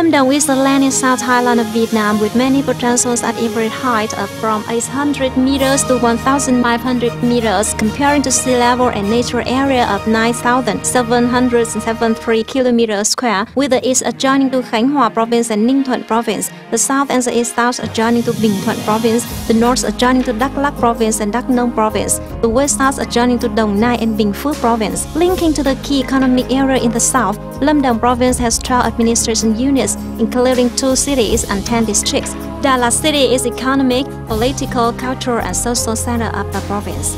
Lâm Đồng is a land in South Highland of Vietnam with many potentials at every height of from 800 meters to 1,500 meters, comparing to sea level and natural area of 9,773 kilometers square, with the east adjoining to Khánh Hòa province and Ninh Thuận province, the south and the east south adjoining to Bình Thuận province, the north adjoining to Đắk Lắk province and Đắk Nông province, the west south adjoining to Đồng Nai and Bình Phước province. Linking to the key economic area in the south, Lâm Đồng province has 12 administration units, including 2 cities and 10 districts. Đà Lạt city is economic, political, cultural, and social center of the province.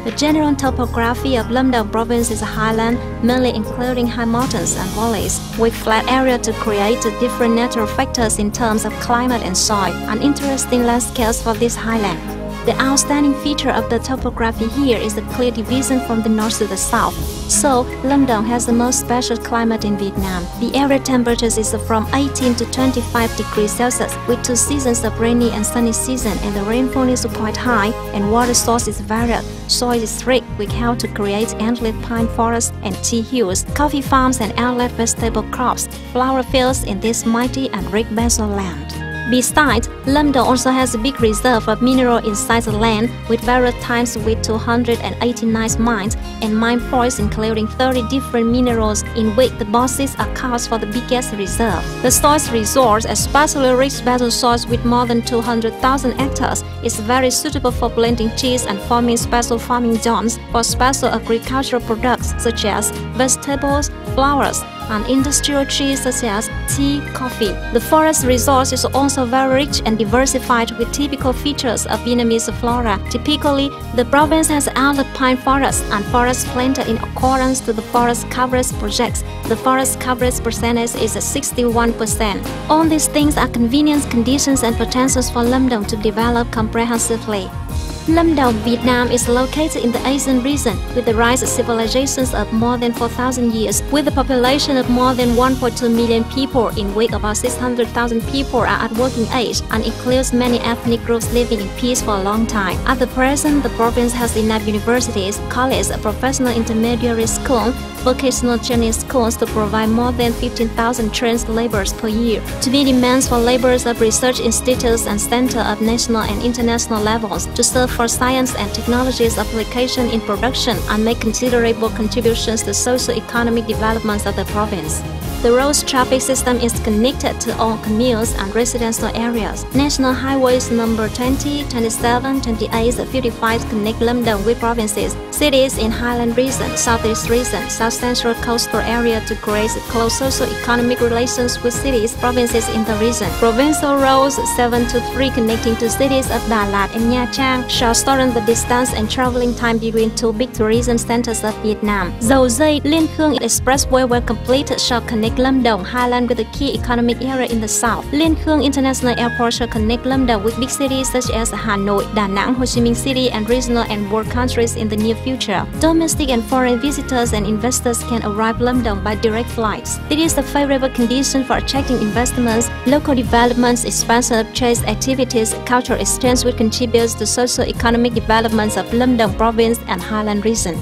The general topography of Lâm Đồng province is a highland, mainly including high mountains and valleys, with flat area to create different natural factors in terms of climate and soil, and interesting landscapes for this highland. The outstanding feature of the topography here is the clear division from the north to the south. So, Lâm Đồng has the most special climate in Vietnam. The average temperature is from 18 to 25 degrees Celsius, with 2 seasons of rainy and sunny season, and the rainfall is quite high, and water source is varied. Soil is rich, with how to create endless pine forests and tea hills, coffee farms and outlet vegetable crops, flower fields in this mighty and rich basal land. Besides, Lâm Đồng also has a big reserve of mineral inside the land, with various types with 289 mines and mine points including 30 different minerals, in which the bauxite accounts for the biggest reserve. The soil resource, especially rich basal soils with more than 200,000 hectares, is very suitable for planting trees and forming special farming zones for special agricultural products such as vegetables, flowers, and industrial trees such as tea, coffee. The forest resource is also very rich and diversified with typical features of Vietnamese flora. Typically, the province has outlet pine forests and forests planted in accordance to the forest coverage projects. The forest coverage percentage is at 61%. All these things are convenient conditions and potentials for Lâm Đồng to develop comprehensively. Lâm Đồng, Vietnam is located in the Asian region with the rise of civilizations of more than 4,000 years, with a population of more than 1.2 million people, in which about 600,000 people are at working age, and includes many ethnic groups living in peace for a long time. At the present, the province has enough universities, colleges, a professional intermediate school, vocational training schools to provide more than 15,000 trained laborers per year. To meet demands for laborers of research institutes and centers of national and international levels, to serve for science and technologies application in production and make considerable contributions to socio-economic developments of the province. The road traffic system is connected to all commutes and residential areas. National highways number 20, 27, 28, 55 connect Lâm Đồng with provinces, cities in Highland region, Southeast region, South Central coastal area to create close socio-economic relations with cities, provinces in the region. Provincial roads 723 connecting to cities of Đà Lạt and Nha Trang shall shorten the distance and traveling time between 2 big tourism centers of Vietnam. Dầu Dây Liên Khương Expressway, when completed, shall connect Lâm Đồng Highland with the key economic area in the south. Liên Khương International Airport shall connect Lâm Đồng with big cities such as Hà Nội, Đà Nẵng, Ho Chi Minh City, and regional and world countries in the near future. Domestic and foreign visitors and investors can arrive Lâm Đồng by direct flights. It is a favorable condition for attracting investments, local developments, expansion of trade activities, cultural exchange, which contributes to socio-economic developments of Lâm Đồng province and Highland region.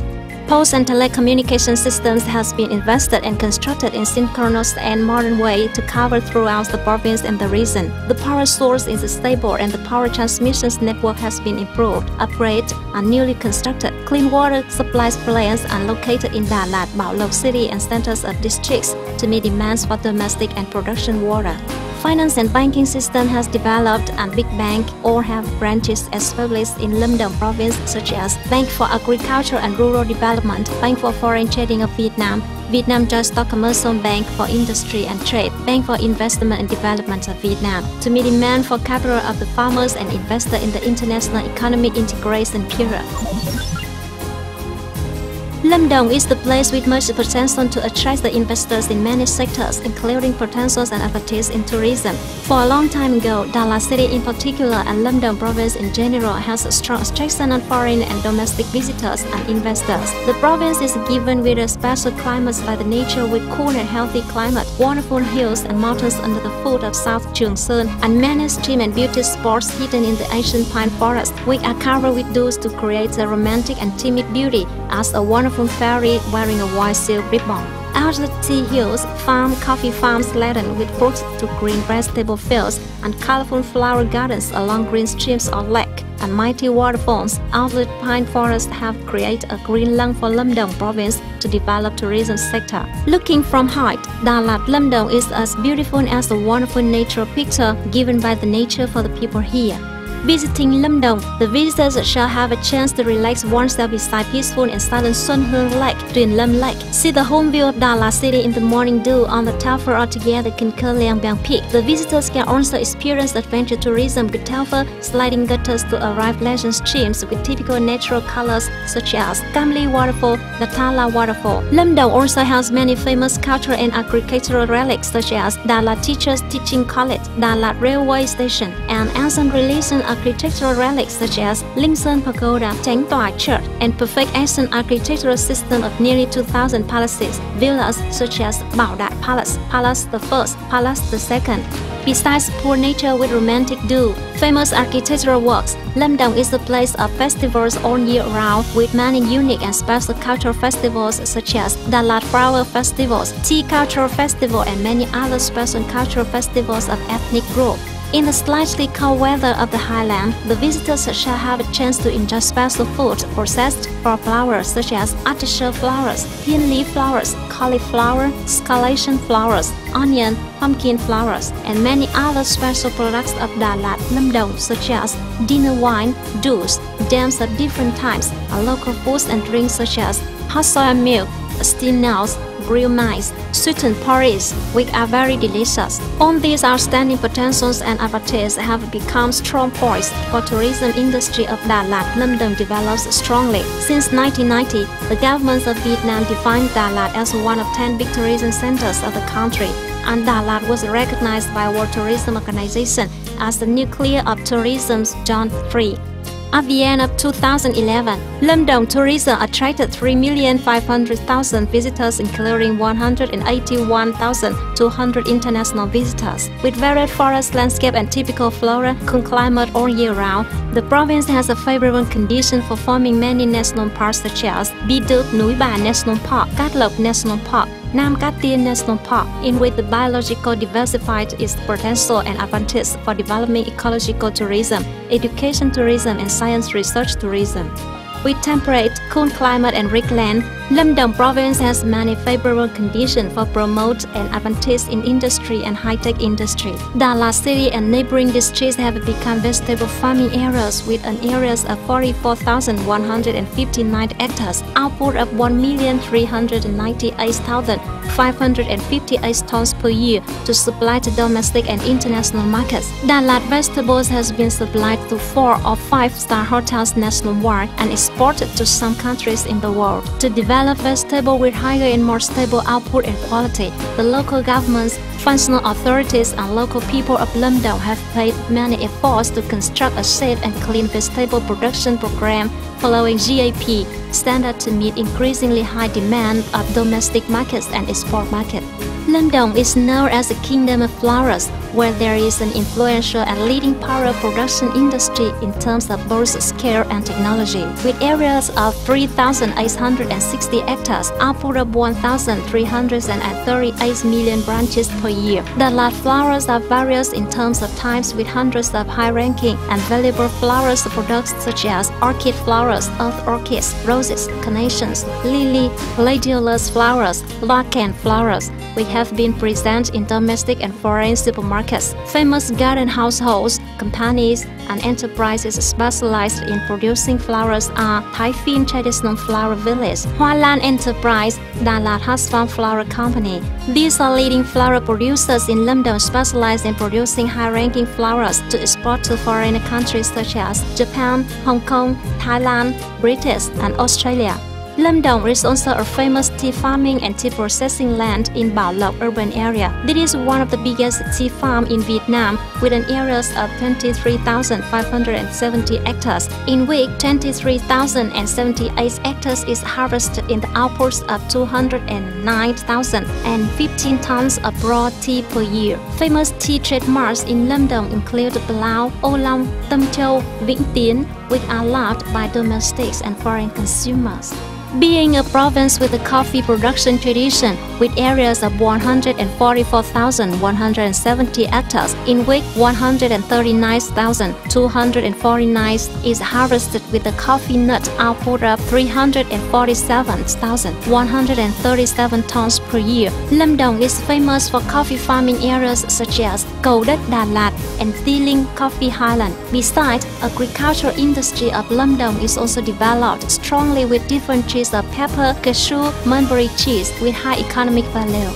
Post and telecommunication systems has been invested and constructed in synchronous and modern way to cover throughout the province and the region. The power source is stable and the power transmission network has been improved, upgraded, and newly constructed. Clean water supply plants are located in Đà Lạt, Bảo Lộc city and centers of districts to meet demands for domestic and production water. Finance and banking system has developed, and big bank all have branches established in Lâm Đồng province such as Bank for Agriculture and Rural Development, Bank for Foreign Trading of Vietnam, Vietnam Joint Stock Commercial Bank for Industry and Trade, Bank for Investment and Development of Vietnam, to meet demand for capital of the farmers and investors in the international economic integration period. Lâm Đồng is the place with much potential to attract the investors in many sectors, including potentials and opportunities in tourism. For a long time ago, Đà Lạt city in particular and Lâm Đồng province in general has a strong attraction on foreign and domestic visitors and investors. The province is given with a special climate by the nature with cool and healthy climate, wonderful hills and mountains under the foot of South Trường Sơn, and many stream and beauty spots hidden in the ancient pine forest, which are covered with dews to create a romantic and timid beauty as a wonderful fairy wearing a white silk ribbon. Out the tea hills, coffee farms laden with fruit to green vegetable fields and colorful flower gardens along green streams or lake and mighty waterfalls. Out the pine forests have created a green lung for Lâm Đồng province to develop tourism sector. Looking from height, Đà Lạt Lâm Đồng is as beautiful as a wonderful natural picture given by the nature for the people here. Visiting Lâm Đồng, the visitors shall have a chance to relax oneself beside peaceful and silent Xuân Hương Lake, Tuyền Lâm Lake. See the home view of Đà Lạt city in the morning dew on the tower altogether in Cơ Liang Bang Peak. The visitors can also experience adventure tourism with tower sliding gutters to arrive legend streams with typical natural colors such as Cam Ly Waterfall, the Thala Waterfall. Lâm Đồng also has many famous cultural and agricultural relics such as Đà Lạt Teachers Teaching College, Đà Lạt Railway Station, and ancient religion architectural relics such as Linh Sơn Pagoda, Chánh Tòa Church, and perfect ancient architectural system of nearly 2,000 palaces, villas such as Bảo Đại Palace, Palace the First, Palace the Second. Besides poor nature with romantic dew, famous architectural works, Lâm Đồng is a place of festivals all year round with many unique and special cultural festivals such as Đà Lạt Flower Festivals, Tea Cultural Festival, and many other special cultural festivals of ethnic groups. In the slightly cold weather of the highland, the visitors shall have a chance to enjoy special food processed from flowers such as artichoke flowers, pin leaf flowers, cauliflower, scalation flowers, onion, pumpkin flowers, and many other special products of Đà Lạt Lâm Đồng such as dinner wine, juice, jams of different types, and local foods and drinks such as hot soya milk, steamed nuts, grilled mice, sweetened porridge, which are very delicious. All these outstanding potentials and advantages have become strong points for tourism industry of Đà Lạt Lâm Đồng develops strongly. Since 1990, the government of Vietnam defined Đà Lạt as one of 10 big tourism centers of the country, and Đà Lạt was recognized by World Tourism Organization as the nucleus of tourism's Zone 3. At the end of 2011, Lâm Đồng tourism attracted 3,500,000 visitors, including 181,200 international visitors. With varied forest landscape and typical flora, cool climate all year round, the province has a favorable condition for forming many national parks such as Bi Đước Núi Bà National Park, Cát Lộc National Park, Nam Cát Tiên National Park, in which the biological diversified its potential and advantage for developing ecological tourism, education tourism, and science research tourism. With temperate, cool climate and rich land, Lâm Đồng province has many favorable conditions for promote and advantage in industry and high-tech industry. Đà Lạt city and neighboring districts have become vegetable farming areas with an area of 44,159 hectares, output of 1,398,558 tons per year to supply to domestic and international markets. Đà Lạt vegetables has been supplied to 4 or 5-star hotels nationwide and exported to some countries in the world. To develop vegetable with higher and more stable output and quality, the local governments, functional authorities, and local people of Lâm Đồng have paid many efforts to construct a safe and clean vegetable production program following GAP standard to meet increasingly high demand of domestic markets and export markets. Lâm Đồng is known as the Kingdom of Flowers, where there is an influential and leading power production industry in terms of both scale and technology. With areas of 3,860 hectares, output of 1,338 million branches per year. Đà Lạt flowers are various in terms of types with hundreds of high-ranking and valuable flowers products such as orchid flowers, earth orchids, roses, carnations, lily, gladiolus flowers, lichen flowers, which have been present in domestic and foreign supermarkets. Famous garden households, companies, and enterprises specialized in producing flowers are Thái Phiên Traditional Flower Village, Hoa Lan Enterprise, Đà Lạt Hush Farm Flower Company. These are leading flower producers in Lâm Đồng specialized in producing high-ranking flowers to export to foreign countries such as Japan, Hong Kong, Thailand, British, and Australia. Lâm Đồng is also a famous tea farming and tea processing land in Bảo Lộc urban area. This is one of the biggest tea farms in Vietnam with an area of 23,570 hectares, in which 23,078 hectares is harvested in the outputs of 209,015 tons of raw tea per year. Famous tea trademarks in Lâm Đồng include Blau, Ô Long, Tâm Châu, Vĩnh Tiến, which are loved by domestics and foreign consumers. Being a province with a coffee production tradition, with areas of 144,170 hectares, in which 139,249 is harvested with a coffee nut output of 347,137 tons per year. Lâm Đồng is famous for coffee farming areas such as Cầu Đất Đà Lạt and Ti Linh Coffee Highland. Besides, agricultural industry of Lâm Đồng is also developed strongly with different trees of pepper, cashew, mulberry cheese with high economic value.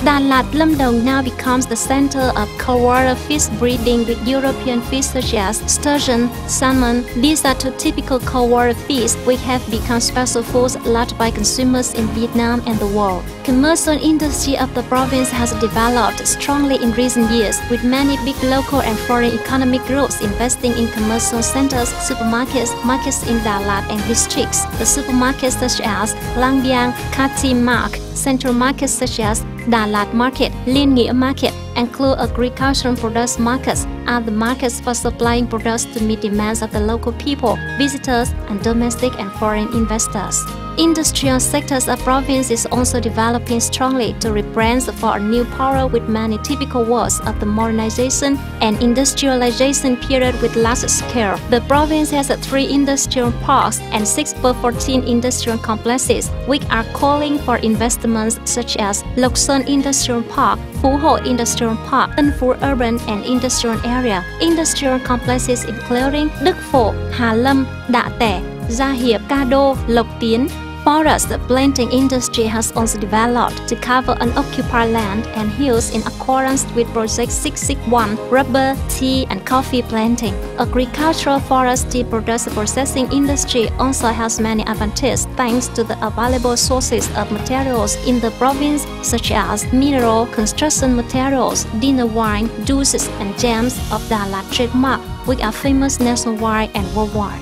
Đà Lạt, Lâm Đồng now becomes the center of cold-water fish breeding with European fish such as sturgeon, salmon. These are two typical cold-water fish which have become special foods loved by consumers in Vietnam and the world. Commercial industry of the province has developed strongly in recent years, with many big local and foreign economic groups investing in commercial centers, supermarkets, markets in Đà Lạt and districts. The supermarkets such as Lang Biang, Cát Mark, central markets such as Đà Lạt Market, Liên Nghĩa Market, include agricultural products markets are the markets for supplying products to meet demands of the local people, visitors, and domestic and foreign investors. Industrial sectors of province is also developing strongly to rebrand for a new power with many typical words of the modernization and industrialization period with large scale. The province has 3 industrial parks and 6 per 14 industrial complexes, which are calling for investments such as Lộc Sơn Industrial Park, Phú Hộ Industrial Park, Tân Phú Urban and Industrial Area. Industrial complexes including Đức Phổ, Hà Lâm, Đạ Tẻ, Gia Hiệp, Ca Đô, Lộc Tiến. Forest planting industry has also developed to cover unoccupied land and hills in accordance with Project 661, rubber, tea, and coffee planting. Agricultural forestry products processing industry also has many advantages thanks to the available sources of materials in the province such as mineral, construction materials, dinner wine, juices, and jams of Đà Lạt trademark, which are famous nationwide and worldwide.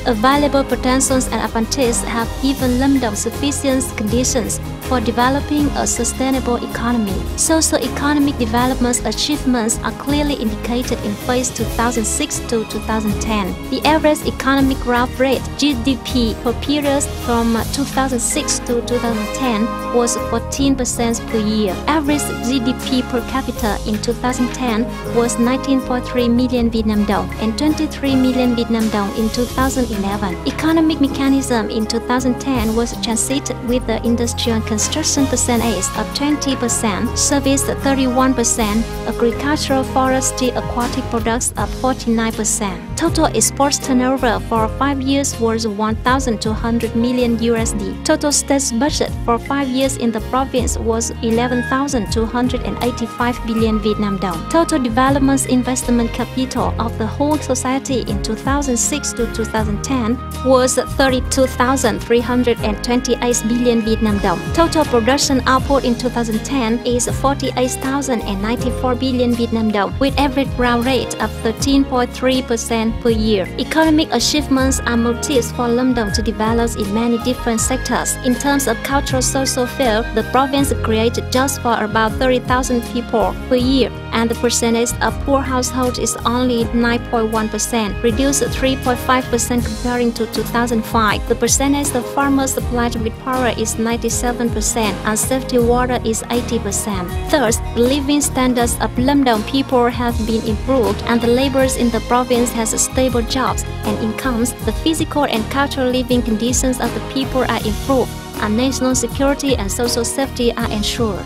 Available potentials and advantages have given Lâm Đồng sufficient conditions for developing a sustainable economy. Socio-economic development achievements are clearly indicated in phase 2006 to 2010. The average economic growth rate (GDP) per period from 2006 to 2010 was 14% per year. Average GDP per capita in 2010 was 19.3 million Vietnam dong and 23 million Vietnam dong in 2011. Economic mechanism in 2010 was transited with the industrial construction percentage of 20%, service 31%, agricultural, forestry, aquatic products of 49%. Total exports turnover for 5 years was 1,200 million USD. Total state budget for 5 years in the province was 11,285 billion Vietnam dong. Total development investment capital of the whole society in 2006 to 2010 was 32,328 billion Vietnam dong. Total production output in 2010 is 48,094 billion Vietnam dong, with average growth rate of 13.3% per year. Economic achievements are motives for Lâm Đồng to develop in many different sectors. In terms of cultural social field, the province created jobs for about 30,000 people per year, and the percentage of poor households is only 9.1%, reduced 3.5% comparing to 2005. The percentage of farmers supplied with power is 97%, and safety water is 80%. Thus, the living standards of Lâm Đồng people have been improved, and the laborers in the province has stable jobs and incomes. The physical and cultural living conditions of the people are improved, and national security and social safety are ensured.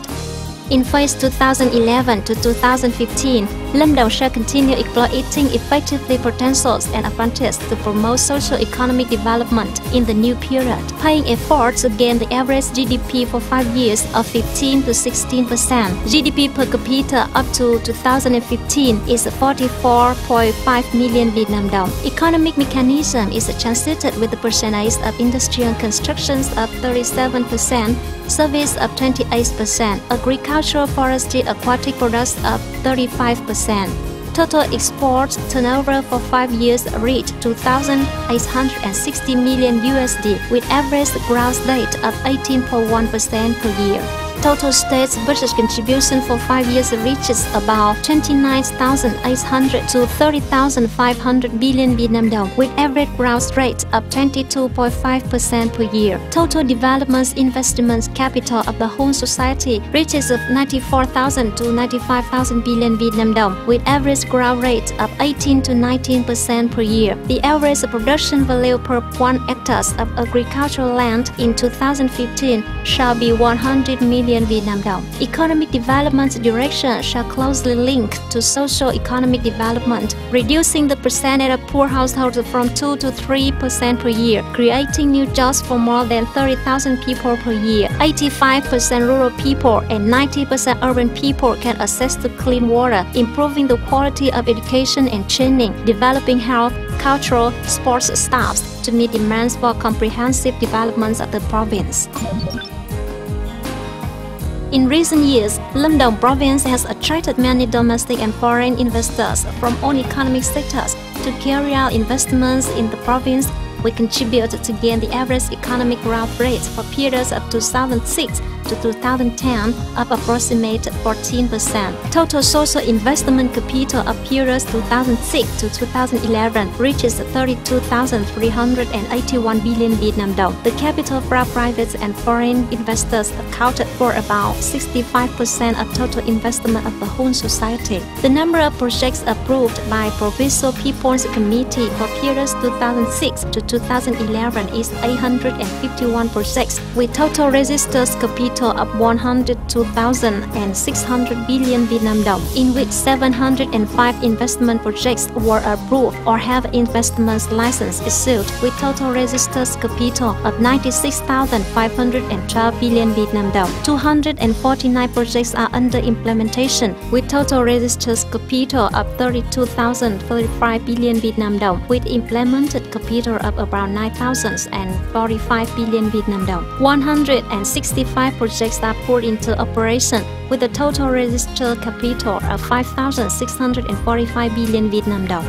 In phase 2011 to 2015, Lâm Đồng shall continue exploiting effectively potentials and advantages to promote socio-economic development in the new period, paying efforts to gain the average GDP for 5 years of 15 to 16%. GDP per capita up to 2015 is 44.5 million Vietnam dong. Economic mechanism is transited with the percentage of industrial constructions of 37%, service of 28%, agricultural, forestry, aquatic products of 35%. Total exports turnover for 5 years reached 2,860 million USD with average growth rate of 18.1% per year. Total state's budget contribution for 5 years reaches about 29,800 to 30,500 billion Vietnam dong, with average growth rate of 22.5% per year. Total development investment capital of the whole society reaches of 94,000 to 95,000 billion Vietnam dong, with average growth rate of 18 to 19% per year. The average production value per 1 hectare of agricultural land in 2015 shall be 100 million Vietnam dong. Economic development direction shall closely link to socio-economic development, reducing the percentage of poor households from 2 to 3% per year, creating new jobs for more than 30,000 people per year. 85% rural people and 90% urban people can access to clean water, improving the quality of education and training, developing health, cultural, sports staffs to meet demands for comprehensive development of the province. In recent years, Lâm Đồng province has attracted many domestic and foreign investors from all economic sectors to carry out investments in the province. We contribute to gain the average economic growth rate for periods of 2006 to 2010 of approximately 14%. Total social investment capital of periods 2006 to 2011 reaches 32,381 billion Vietnam dong. The capital from private and foreign investors accounted for about 65% of total investment of the whole society. The number of projects approved by Provincial People's Committee for periods 2006 to 2011 is 851 projects, with total registered capital of 102,600 billion Vietnam dong, in which 705 investment projects were approved or have investment license issued, with total registered capital of 96,512 billion Vietnam dong. 249 projects are under implementation, with total registered capital of 32,035 billion Vietnam dong, with implemented capital of about 9,045 billion Vietnam dong. 165 projects are put into operation with a total registered capital of 5,645 billion Vietnam dong.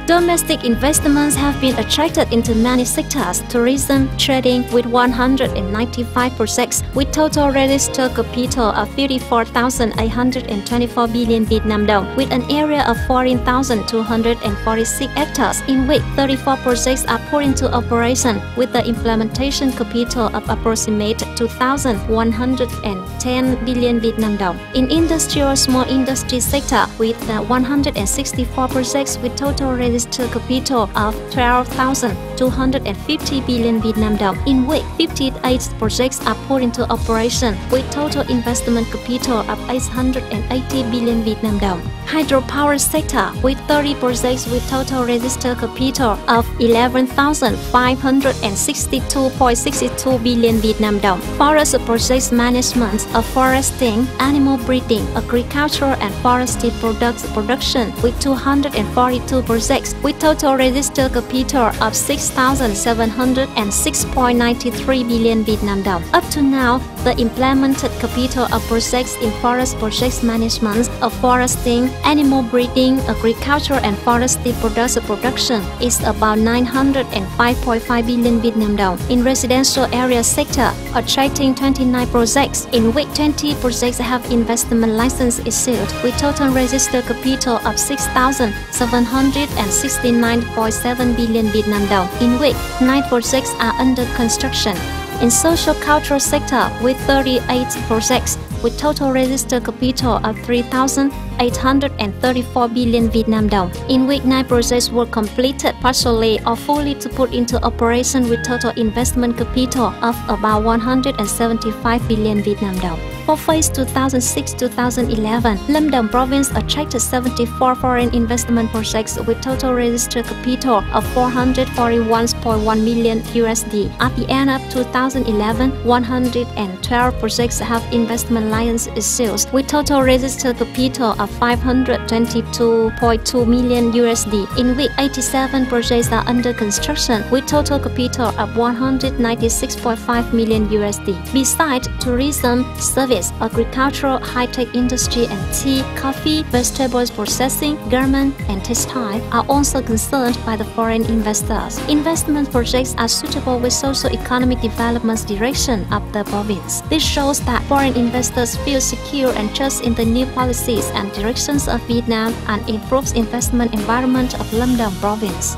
Domestic investments have been attracted into many sectors: tourism, trading, with 195 projects, with total registered capital of 54,824 billion Vietnam dong, with an area of 14,246 hectares, in which 34 projects are put into operation, with the implementation capital of approximate 2,110 billion Vietnam dong. In industrial small industry sector, with 164 projects with total registered capital of 12,250 billion Vietnam dong, in which 58 projects are put into operation, with total investment capital of 880 billion Vietnam dong. Hydropower sector, with 30 projects with total registered capital of 11,562.62 billion Vietnam dong. Forest projects management of foresting, animal breeding, agricultural and forestry products production, with 242 projects with total registered capital of 6,706.93 billion Vietnam dong. Up to now, the implemented capital of projects in forest projects management of foresting, animal breeding, agriculture and forestry products production is about 905.5 billion Vietnam dong. In residential area sector, attracting 29 projects, in which 20 projects have investment license issued, with total registered capital of 6,769.7 billion Vietnam dong, in which 9 projects are under construction. In social cultural sector, with 38 projects, with total registered capital of 3,834 billion Vietnam dong, in which 9 projects were completed partially or fully to put into operation, with total investment capital of about 175 billion Vietnam dong. For phase 2006-2011, Lâm Đồng province attracted 74 foreign investment projects with total registered capital of 441.1 million USD. At the end of 2011, 112 projects have investment license issued, with total registered capital of 522.2 million USD, in which 87 projects are under construction, with total capital of 196.5 million USD. Besides tourism, service service, agricultural, high-tech industry, and tea, coffee, vegetables processing, garment, and textile are also concerned by the foreign investors. Investment projects are suitable with socio-economic development direction of the province. This shows that foreign investors feel secure and trust in the new policies and directions of Vietnam and improves investment environment of Lâm Đồng province.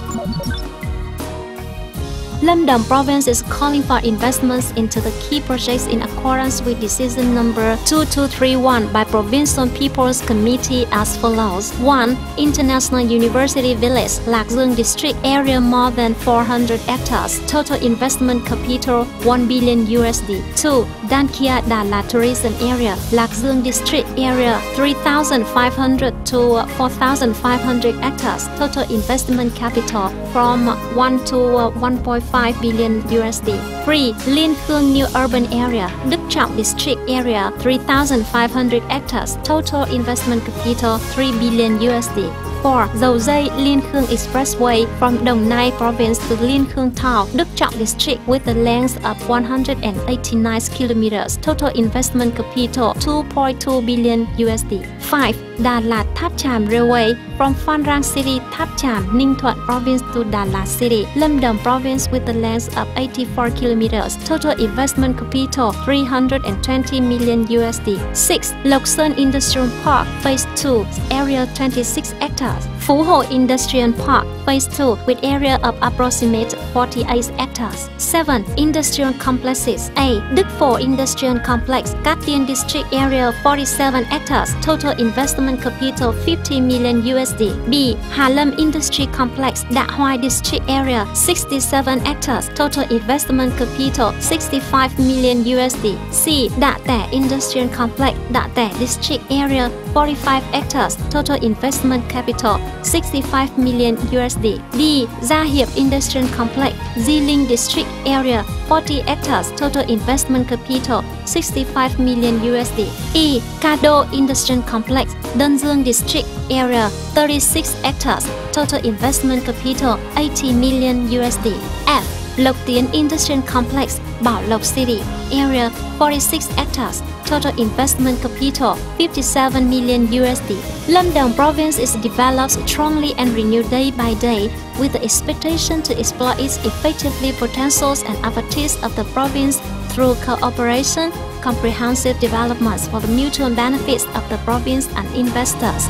Lâm Đồng province is calling for investments into the key projects in accordance with decision number 2231 by Provincial People's Committee as follows. 1. International University Village, Lạc Dương District, area more than 400 hectares, total investment capital 1 billion USD. 2. Dan Kia Đà Lạt Tourism Area, Lạc Dương District, area 3,500 to 4,500 hectares, total investment capital from 1 to 1.5 billion USD. 3. Liên Khương New Urban Area, Đức Trọng District Area 3,500 hectares, total investment capital 3 billion USD. 4. Dầu dây Liên Khương Expressway from Đồng Nai Province to Liên Khương Town, Đức Trọng District with a length of 189 kilometers, total investment capital 2.2 billion USD. 5. Đà Lạt Tháp Chàm Railway from Phan Rang City, Tháp Chàm, Ninh Thuận Province to Đà Lạt City, Lâm Đồng Province with a length of 84 kilometers, total investment capital 320 million USD. 6. Lộc Sơn Industrial Park Phase 2, area 26 hectares, Phú Hội Industrial Park Phase 2 with area of approximate 48 hectares. 7. Industrial complexes. A. Đức Phổ Industrial Complex, Cát Tiên District area 47 hectares, total investment capital 50 million USD. B. Hà Lâm Industry Complex, Đạ Hoai District area 67 hectares, total investment capital 65 million USD. C. Đạ Tẻ Industrial Complex, Đạ Tẻ District area 45 hectares, total investment capital 65 million USD. D. Gia Hiệp Industrial Complex, Di Linh District area 40 hectares, total investment capital 65 million USD. E. Cado Industrial Complex, Đơn Dương District area 36 hectares, total investment capital 80 million USD. F. Lộc Tiến Industrial Complex, Bảo Lộc City area 46 hectares, total investment capital 57 million USD. Lâm Đồng province is developed strongly and renewed day by day with the expectation to exploit its effectively potentials and opportunities of the province through cooperation, comprehensive developments for the mutual benefits of the province and investors.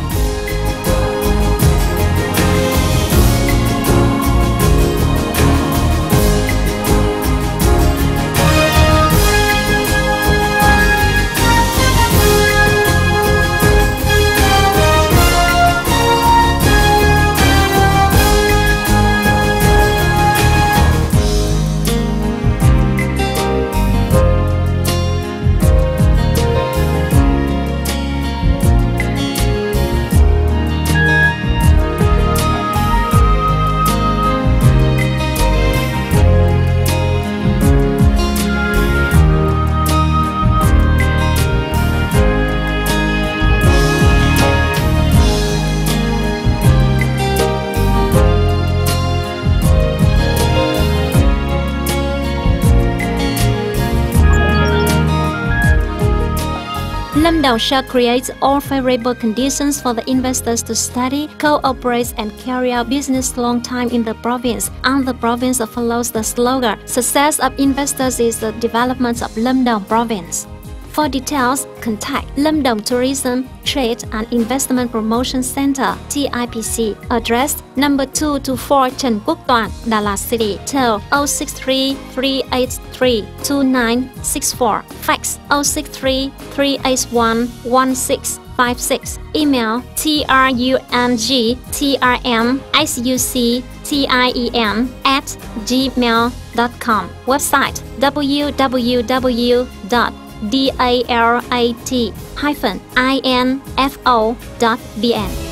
Lâm Đồng shall create all favorable conditions for the investors to study, cooperate, and carry out business long time in the province. And the province follows the slogan, "Success of investors is the development of Lâm Đồng province." For details, contact Lâm Đồng Tourism, Trade and Investment Promotion Center (TIPC). Address: number 224 Trần Quốc Toản, Đà Lạt City. Tel 063 383 2964. Fax 063 381 1656. Email trungtrmsuctien@gmail.com. Website www.dalat-info.vn